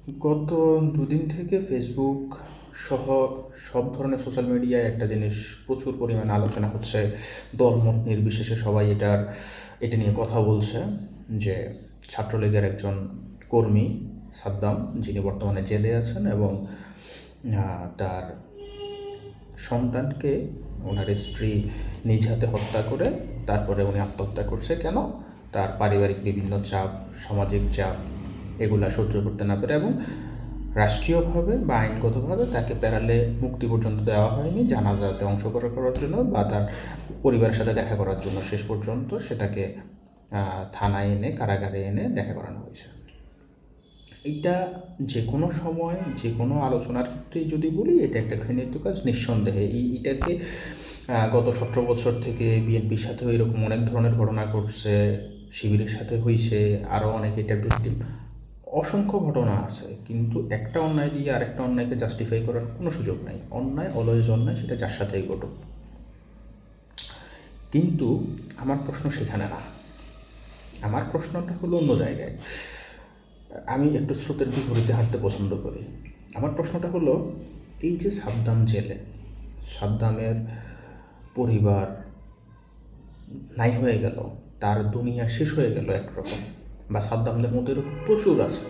গত দুদিন থেকে ফেসবুক সহ সব ধরনের সোশ্যাল মিডিয়ায় একটা জিনিস প্রচুর পরিমাণে আলোচনা হচ্ছে। দলমত নির্বিশেষে সবাই এটা নিয়ে কথা বলছে যে ছাত্রলীগের একজন কর্মী সাদ্দাম, যিনি বর্তমানে জেলে আছেন, এবং তার সন্তানকে ওনার স্ত্রী নিজ হাতে হত্যা করে তারপরে উনি আত্মহত্যা করছে। কেন? তার পারিবারিক বিভিন্ন চাপ, সামাজিক চাপ, এগুলা সহ্য করতে না পেরে, এবং রাষ্ট্রীয়ভাবে বা আইনগতভাবে তাকে প্যারালে মুক্তি পর্যন্ত দেওয়া হয়নি জানাজাতে অংশগ্রহণ করার জন্য বা তার পরিবারের সাথে দেখা করার জন্য। শেষ পর্যন্ত সেটাকে থানায় এনে, কারাগারে এনে দেখা করানো হয়েছে। এটা যে কোনো সময় যে কোনো আলোচনার ক্ষেত্রেই যদি বলি, এটা একটা ঘৃণিত কাজ নিঃসন্দেহে। এটাকে গত 17 বছর থেকে বিএনপির সাথেও এরকম অনেক ধরনের ঘটনা ঘটছে, শিবিরের সাথে হয়েছে, আরও অনেক এটার ভিত্তিম অসংখ্য ঘটনা আছে। কিন্তু একটা অন্যায় দিয়ে আরেকটা অন্যায়কে জাস্টিফাই করার কোনো সুযোগ নাই। অন্যায় অলওয়েজ অন্যায়, সেটা যার সাথেই ঘটুক। কিন্তু আমার প্রশ্ন সেখানে না, আমার প্রশ্নটা হলো অন্য জায়গায়। আমি একটু স্রোতের বিপরীতে হাঁটতে পছন্দ করি। আমার প্রশ্নটা হলো, এই যে সাদ্দাম জেলে, সাদ্দামের পরিবার নাই হয়ে গেল, তার দুনিয়া শেষ হয়ে গেল একরকম, বা সাদ্দামদের মধ্যে এরকম প্রচুর আছে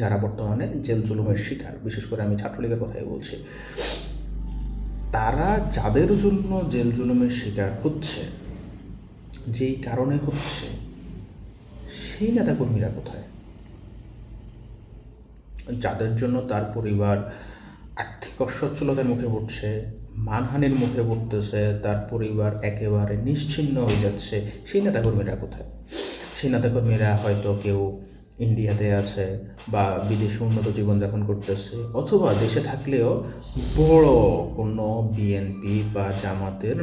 যারা বর্তমানে জেল জুলুমের শিকার। বিশেষ করে আমি ছাত্রলীগের কথাই বলছি। তারা যাদের জন্য জেল জুলুমের শিকার হচ্ছে, যেই কারণে হচ্ছে, সেই নেতাকর্মীরা কোথায়? যাদের জন্য তার পরিবার আর্থিক অসচ্ছলতার মুখে পড়ছে, মানহানির মুখে পড়তেছে, তার পরিবার একেবারে নিশ্চিহ্ন হয়ে যাচ্ছে, সেই নেতাকর্মীরা কোথায়? সেই নেতাকর্মীরা হয়তো কেউ ইন্ডিয়াতে আছে বা বিদেশে উন্নত জীবনযাপন করতেছে, অথবা দেশে থাকলেও বড় কোনো বিএনপি বা জামাতের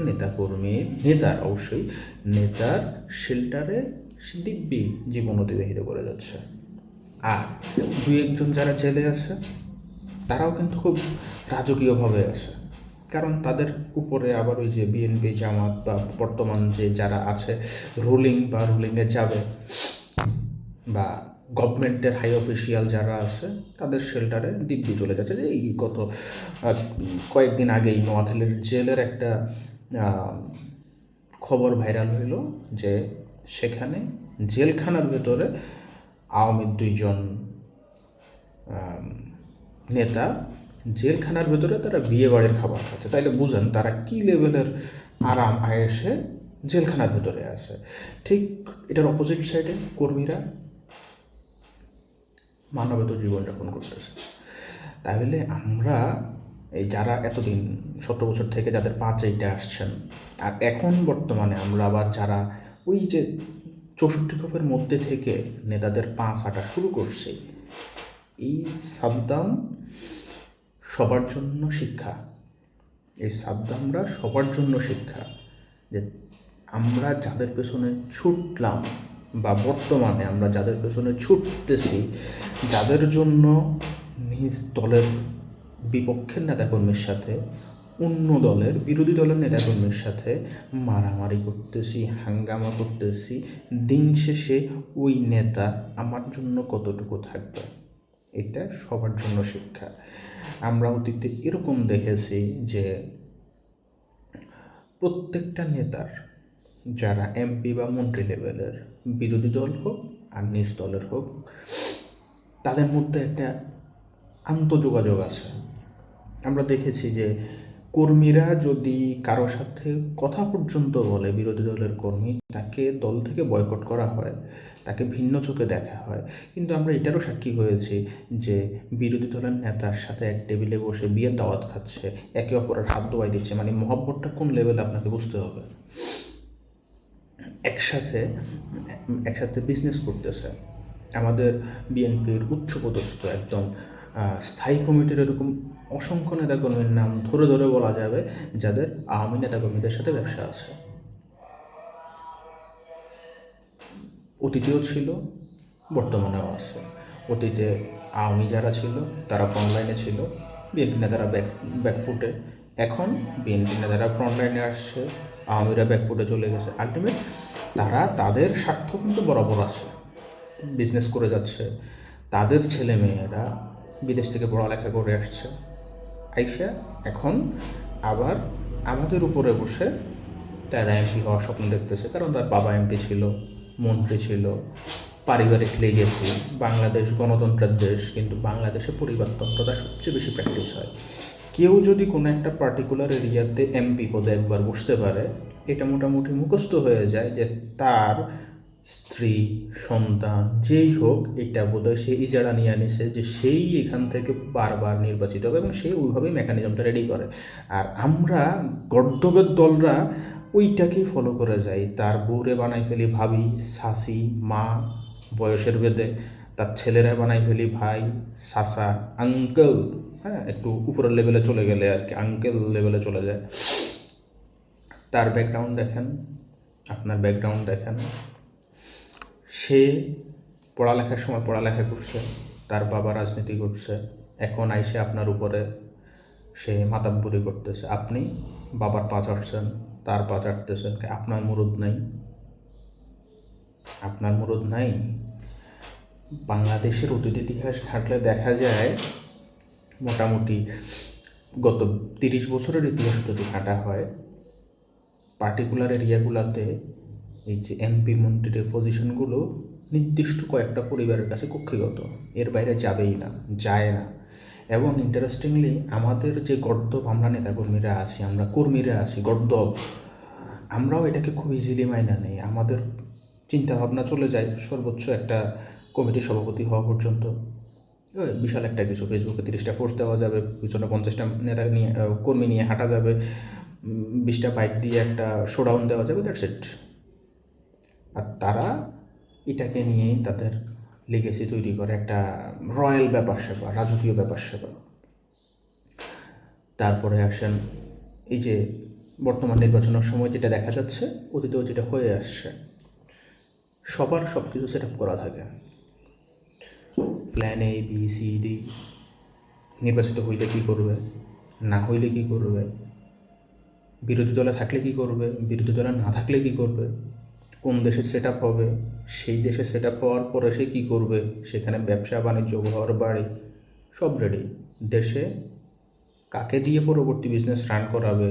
নেতার শেল্টারে দিব্যি জীবন অতিবাহিত করে যাচ্ছে। আর দুই একজন যারা জেলে আছে, তারাও কিন্তু খুব রাজকীয়ভাবে আছে, কারণ তাদের উপরে আবার ওই যে বিএনপি, জামাত বা বর্তমান যে যারা আছে রুলিংয়ে যাবে, বা গভর্নমেন্টের হাই অফিসিয়াল যারা আছে, তাদের শেল্টারে দিব্যি চলে যাচ্ছে। যে এই গত কয়েকদিন আগেই নোয়াখালীর জেলের একটা খবর ভাইরাল হইল যে সেখানে জেলখানার ভেতরে আওয়ামী দুইজন নেতা জেলখানার ভেতরে তারা বিয়ে বাড়ির খাবার খাচ্ছে। তাইলে বুঝেন তারা কী লেভেলের আরাম আয়েসে জেলখানার ভেতরে আছে। ঠিক এটার অপোজিট সাইডে কর্মীরা মানবেতর জীবনযাপন করতেছে। তাহলে আমরা এই যারা এতদিন 17 বছর থেকে যাদের এইটা আসছেন, আর এখন বর্তমানে আমরা আবার যারা ওই যে 64 খোপের মধ্যে থেকে নেতাদের আটা শুরু করছে, এই সাদ্দাম সবার জন্য শিক্ষা। এই সাদ্দামরা সবার জন্য শিক্ষা যে আমরা যাদের পেছনে ছুটলাম বা বর্তমানে আমরা যাদের পেছনে ছুটতেছি, যাদের জন্য নিজ দলের বিপক্ষের নেতাকর্মীর সাথে অন্য দলের বিরোধী দলের নেতাকর্মীর সাথে মারামারি করতেছি, হাঙ্গামা করতেছি, দিন শেষে ওই নেতা আমার জন্য কতটুকু থাকবে, এটা সবার জন্য শিক্ষা। আমরা অতীতে এরকম দেখেছি যে প্রত্যেকটা নেতার, যারা এমপি বা মন্ত্রী লেভেলের, বিরোধী দল হোক আর নিজ দলের হোক, তাদের মধ্যে একটা আন্তঃযোগাযোগ আছে। আমরা দেখেছি যে কর্মীরা যদি কারো সাথে কথা পর্যন্ত বলে, বিরোধী দলের কর্মী, তাকে দল থেকে বয়কট করা হয়, তাকে ভিন্ন চোখে দেখা হয়। কিন্তু আমরা এটারও সাক্ষী হয়েছি যে বিরোধী দলের নেতার সাথে এক টেবিলে বসে বিয়ের দাওয়াত খাচ্ছে, একে অপরের হাত ধোয়াই দিচ্ছে। মানে মহব্বতটা কোন লেভেলে আপনাকে বুঝতে হবে। একসাথে বিজনেস করতেছে। আমাদের বিএনপির উচ্চপদস্থ একদম স্থায়ী কমিটির এরকম অসংখ্য নেতাকর্মীর নাম ধরে ধরে বলা যাবে যাদের আওয়ামী নেতাকর্মীদের সাথে ব্যবসা আছে। অতীতেও ছিল, বর্তমানেও আছে। অতীতে আওয়ামী যারা ছিল তারা ফ্রন্টলাইনে ছিল, বিএনপি নেতারা ব্যাকফুটে। এখন বিএনপি নেতারা ফ্রন্টলাইনে আসছে, আওয়ামীরা ব্যাকফুটে চলে গেছে। আলটিমেট তারা তাদের স্বার্থ কিন্তু বরাবর আছে, বিজনেস করে যাচ্ছে, তাদের ছেলে মেয়েরা বিদেশ থেকে পড়ালেখা করে আসছে, আইসা এখন আবার আমাদের উপরে বসে তারা এমপি হওয়ার স্বপ্ন দেখতেছে, কারণ তার বাবা এমপি ছিল, মন্ত্রী ছিল, পারিবারিক লেগেসি। বাংলাদেশ গণতন্ত্রের দেশ, কিন্তু বাংলাদেশে পরিবারতন্ত্রটা সবচেয়ে বেশি প্র্যাকটিস হয়। কেউ যদি কোনো একটা পার্টিকুলার এরিয়াতে এমপি পদে একবার বসতে পারে, এটা মোটামুটি মুখস্থ হয়ে যায় যে তার স্ত্রী, সন্তান, যেই হোক, এটা বোধহয় সে ইজারা নিয়ে আনিছে যে সেই এখান থেকে বারবার নির্বাচিত হবে, এবং সে ওইভাবেই মেকানিজমটা রেডি করে। আর আমরা গর্দবের দলরা ওইটাকেই ফলো করে যাই। তার বউরে বানাই ফেলি ভাবি, শাশি, মা বয়সের ভেদে, তার ছেলেরা বানাই ফেলি ভাই, চাচা, আঙ্কেল। হ্যাঁ, একটু উপরের লেভেলে চলে গেলে আর কি আঙ্কেল লেভেলে চলে যায়। তার ব্যাকগ্রাউন্ড দেখেন, আপনার ব্যাকগ্রাউন্ড দেখেন। সে পড়ালেখার সময় পড়ালেখা করছে, তার বাবা রাজনীতি করছে, এখন আইসে আপনার উপরে সে মাতাব্বরি করতেছে। আপনি বাবার পা চাটছেন, তার পা চাটতেছেন, আপনার মুরুদ নাই। আপনার মুরুদ নাই। বাংলাদেশের অতীত ইতিহাস ঘাটলে দেখা যায় মোটামুটি গত 30 বছরের ইতিহাস যদি ঘাটা হয়, পার্টিকুলার এরিয়াগুলোতে এই যে এমপি মন্ত্রীর পজিশনগুলো নির্দিষ্ট কয়েকটা পরিবারের কাছে কক্ষিগত, এর বাইরে যাবেই না, যায় না। এবং ইন্টারেস্টিংলি আমাদের যে গর্দব আমরা নেতাকর্মীরা আছি, আমরা কর্মীরা আছি গর্দব, আমরাও এটাকে খুব ইজিলি মাইনা নেই। আমাদের চিন্তাভাবনা চলে যায় সর্বোচ্চ একটা কমিটির সভাপতি হওয়া পর্যন্ত। বিশাল একটা কিছু, ফেসবুকে 30টা পোস্ট দেওয়া যাবে, পিছনে 50টা নেতা নিয়ে কর্মী নিয়ে হাঁটা যাবে, 20টা বাইক দিয়ে একটা শোডাউন দেওয়া যাবে, দ্যাটস ইট। আর তারা এটাকে নিয়েই তাদের লিগেসি তৈরি করে, একটা রয়্যাল ব্যাপার স্যাপার, রাজকীয় ব্যাপার স্যাপার। তারপরে আসেন এই যে বর্তমান নির্বাচনের সময় যেটা দেখা যাচ্ছে, অতীতেও যেটা হয়ে আসছে, সবার সব কিছু সেট আপ করা থাকে, plan A B C D. নির্বাচিত হইলে কী করবে, না হইলে কী করবে, বিরোধী দলে থাকলে কী করবে, বিরোধী দলে না থাকলে কী করবে, কোন দেশে সেট আপ হবে, সেই দেশে সেট আপ হওয়ার পরে সে কী করবে, সেখানে ব্যবসা বাণিজ্য, ঘর বাড়ি সব রেডি। দেশে কাকে দিয়ে পরবর্তী বিজনেস রান করাবে,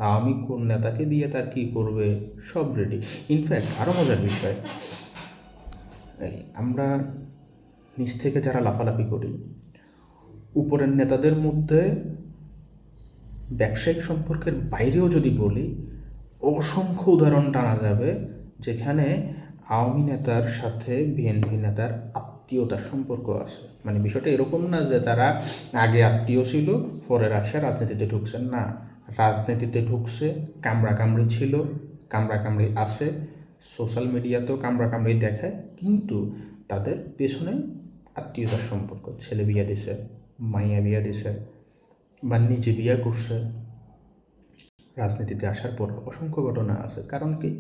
আওয়ামী কোন নেতাকে দিয়ে তার কী করবে, সব রেডি। ইনফ্যাক্ট আরও মজার বিষয়, আমরা নিচ থেকে যারা লাফালাফি করি, উপরের নেতাদের মধ্যে ব্যবসায়িক সম্পর্কের বাইরেও যদি বলি, অসংখ্য উদাহরণ টানা যাবে যেখানে আওয়ামী নেতার সাথে বিএনপি নেতার আত্মীয়তার সম্পর্ক আছে। মানে বিষয়টা এরকম না যে তারা আগে আত্মীয় ছিল, পরের আসে রাজনীতিতে ঢুকছেন, না, রাজনীতিতে ঢুকছে, কামড়াকামড়ি ছিল, কামড়াকামড়ি আছে, সোশ্যাল মিডিয়াতেও কামড়াকামড়ি দেখায়, কিন্তু তাদের পেছনে আত্মীয়তার সম্পর্ক। ছেলে বিয়া দিছে, মাইয়া বিয়া দিছে, বা নিজে বিয়া করছে। রাজনীতিতে আসার পর অসংখ্য ঘটনা আছে। কারণ কি,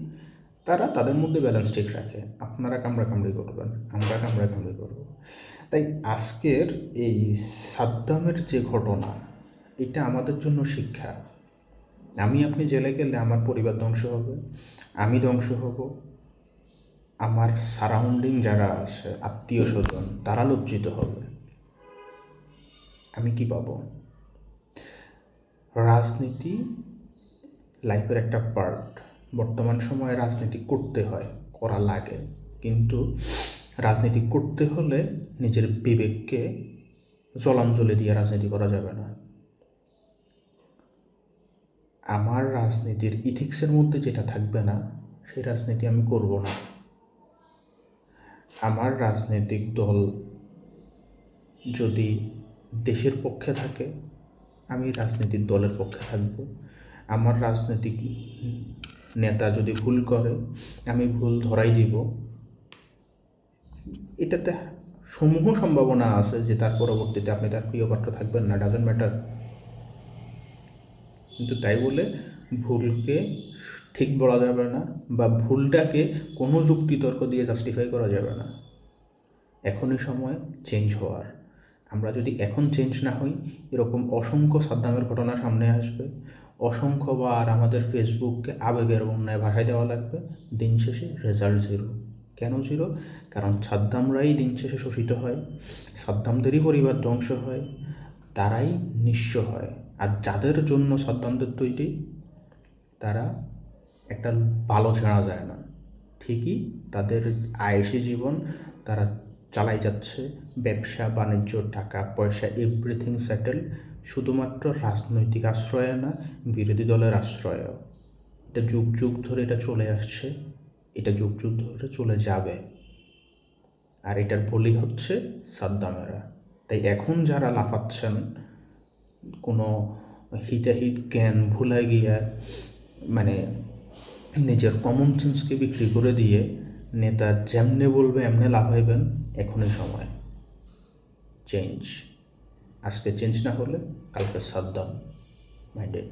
তারা তাদের মধ্যে ব্যালেন্স ঠিক রাখে। আপনারা কামড়াকামড়ি করবেন, আমরা কামড়াকামড়ি করব। তাই আজকের এই সাদ্দামের যে ঘটনা, এটা আমাদের জন্য শিক্ষা। আমি আপনি জেলে গেলে আমার পরিবার ধ্বংস হবে, আমি ধ্বংস হব, আমার সারাউন্ডিং যারা আছে আত্মীয় স্বজন তারা লজ্জিত হবে। আমি কি পাবো? রাজনীতি লাইফের একটা পার্ট। বর্তমান সময়ে রাজনীতি করতে হয়, করা লাগে, কিন্তু রাজনীতি করতে হলে নিজের বিবেককে জলাঞ্জলি দিয়ে রাজনীতি করা যাবে না। আমার রাজনীতির ইথিক্সের মধ্যে যেটা থাকবে না, সেই রাজনীতি আমি করব না। আমার রাজনৈতিক দল যদি দেশের পক্ষে থাকে, আমি রাজনৈতিক দলের পক্ষে থাকব। আমার রাজনৈতিক নেতা যদি ভুল করে, আমি ভুল ধরাই দিব। এটাতে সমূহ সম্ভাবনা আছে যে তার পরবর্তীতে আপনি তার প্রিয় পাত্র থাকবেন না, ডাজন্ট ম্যাটার। কিন্তু তাই বলে ভুলকে ঠিক বলা যাবে না, বা ভুলটাকে কোনো যুক্তিতর্ক দিয়ে জাস্টিফাই করা যাবে না। এখনই সময় চেঞ্জ হওয়ার। আমরা যদি এখন চেঞ্জ না হই, এরকম অসংখ্য সাদ্দামের ঘটনা সামনে আসবে, অসংখ্যবার আমাদের ফেসবুককে আবেগের বন্যায় ভাসায় দেওয়া লাগবে। দিন শেষে রেজাল্ট জিরো। কেন জিরো? কারণ সাদ্দামরাই দিন শেষে শোষিত হয়, সাদ্দামদেরই পরিবার ধ্বংস হয়, তারাই নিঃস্ব হয়। আর যাদের জন্য সাদ্দামদের তৈরি, তারা একটা ভালো ছেড়া যায় না, ঠিকই তাদের আয়েশি জীবন তারা চালাই যাচ্ছে, ব্যবসা বাণিজ্য, টাকা পয়সা, এভরিথিং সেটেল, শুধুমাত্র রাজনৈতিক আশ্রয়ে না, বিরোধী দলের আশ্রয়েও। এটা যুগ যুগ ধরে এটা চলে আসছে, এটা যুগ যুগ ধরে চলে যাবে। আর এটার বলি হচ্ছে সাদ্দামেরা। তাই এখন যারা লাফাচ্ছেন কোনো হিতাহিত জ্ঞান ভুলে গিয়ে, মানে নিজের কমন সেন্সকে বিক্রি করে দিয়ে নেতা যেমনে বলবে এমনি লাফাইবেন, এখনই সময় চেঞ্জ। আজকে চেঞ্জ না হলে কালকে সাদ্দাম মাইন্ডেড।